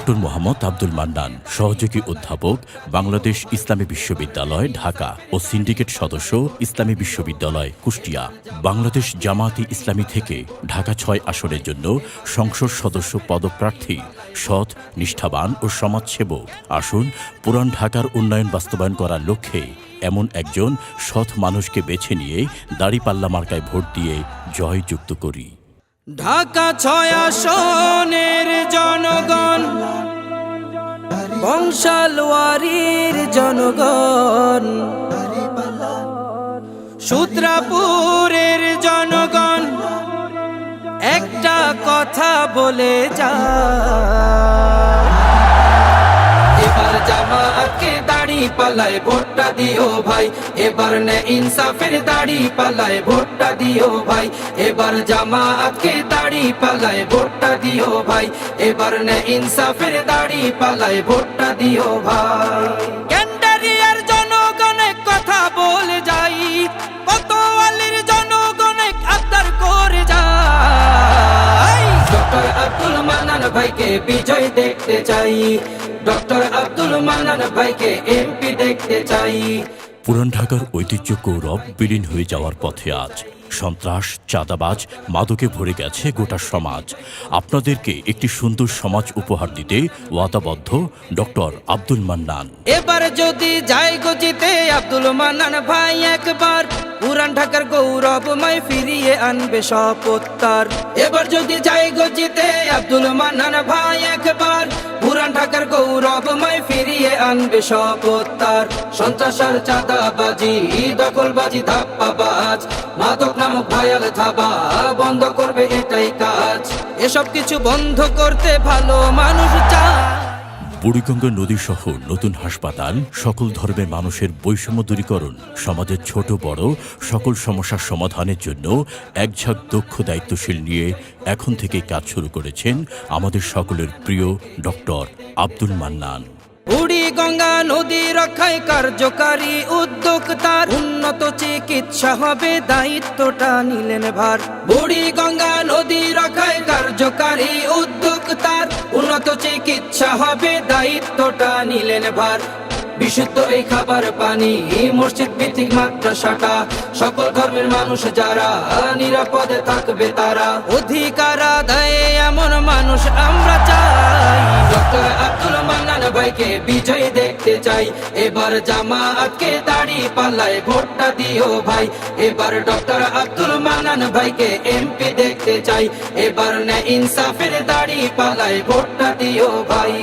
Doctor Mohammad Abdul Mannan, সহযোগী অধ্যাপক, বাংলাদেশ ইসলামী বিশ্ববিদ্যালয় ঢাকা ও সিন্ডিকেট সদস্য, ইসলামী বিশ্ববিদ্যালয় কুষ্টিয়া। বাংলাদেশ জামায়াতে ইসলামী থেকে ঢাকা ৬ আসনের জন্য সংসদ সদস্য পদপ্রার্থী, সৎ, নিষ্ঠাবান ও সমাজসেবক। আসুন পুরান ঢাকার উন্নয়ন বাস্তবায়ন করার লক্ষ্যে এমন একজন সৎ মানুষকে বেছে নিয়ে দাঁড়িপাল্লা মার্কায় ভোট দিয়ে জয়যুক্ত করি। ঢাকা ৬ আসনের জনগণ, বংশালওয়ারির জনগণ, সূত্রাপুরের জনগণ, একটা কথা বলে যায়, এবার জামাতকে দাঁড়িপাল্লায় ভোটটা দিও ভাই, এবার নে ইনসাফের দাঁড়িপাল্লায় ভোটটা দিও ভাই, এবার জামাতকে দাঁড়িপাল্লায় ভোটটা দিও ভাই, এবার নে ইনসাফের দাঁড়িপাল্লায় ভোটটা দিও ভাই। ক্যান্ডারিয়ার জনগণে কথা বলে যাই, কোতোয়ালির জনগণে আবদার করে যাই, ডক্টর আব্দুল মান্নান ভাইকে বিজয় দেখতে চাই, ডক্টর আব্দুল মান্নান ভাইকে এমপি দেখতে চাই। পুরান ঢাকার ঐতিহ্য গৌরব বিলীন হয়ে যাওয়ার পথে আজ। সন্ত্রাস, চাঁদাবাজ, মাদকে ভরে গেছে গোটা সমাজ। আপনাদেরকে একটি সুন্দর সমাজ উপহার দিতে ওয়াদাবদ্ধ ডক্টর আব্দুল মান্নান। এবার যদি যায় গজিতে আব্দুল মান্নান ভাই একবার, পুরান ঢাকার গৌরবময় ফিরিয়ে আনবে শপথ তার। এবার যদি যায় গজিতে আব্দুল মান্নান ভাই একবার, পুরান ঢাকার গৌরবময় ফিরিয়ে আনবে শপথ তার। সন্ত্রাস আর চাঁদাবাজি, দখলবাজি, ধাপ্পাবাজ, মাদক নামক ভয়াল থাবা বন্ধ করবে এটাই কাজ। এসব কিছু বন্ধ করতে ভালো মানুষ চায়। বুড়িগঙ্গা নদী সহ নতুন হাসপাতাল, সকল ধর্মের মানুষের বৈষম্য দূরীকরণ, সমাজের ছোট বড় সকল সমস্যার সমাধানের জন্য একঝাঁক দক্ষ দায়িত্বশীল নিয়ে এখন থেকে কাজ শুরু করেছেন আমাদের সকলের প্রিয় ডক্টর আব্দুল মান্নান। বুড়িগঙ্গা নদী রক্ষায় কার্যকারী উদ্যোক্তার, উন্নত চিকিৎসা হবে দায়িত্বটা নিলেন ভার। বুড়িগঙ্গা নদী রক্ষায় কার্যকারী উদ্যোক্তার, উন্নত চিকিৎসা হবে দায়িত্বটা নিলেন ভার। বিশুদ্ধ এই খাবার পানি, মসজিদ ভিত্তিক মাদ্রাসাটা, সকল ধর্মের মানুষ যারা নিরাপদে থাকবে তারা। অধিকার আদায়ে এমন মানুষ আমরা চাই, ডক্টর আব্দুল মান্নান ভাইকে বিজয় দেখতে চাই। এবার জামাতকে দাঁড়িপাল্লায় ভোটটা দিও ভাই, এবার ডক্টর আব্দুল মান্নান ভাইকে এমপি দেখতে চাই, এবার নে ইনসাফের দাঁড়িপাল্লায় ভোটটা দিও ভাই।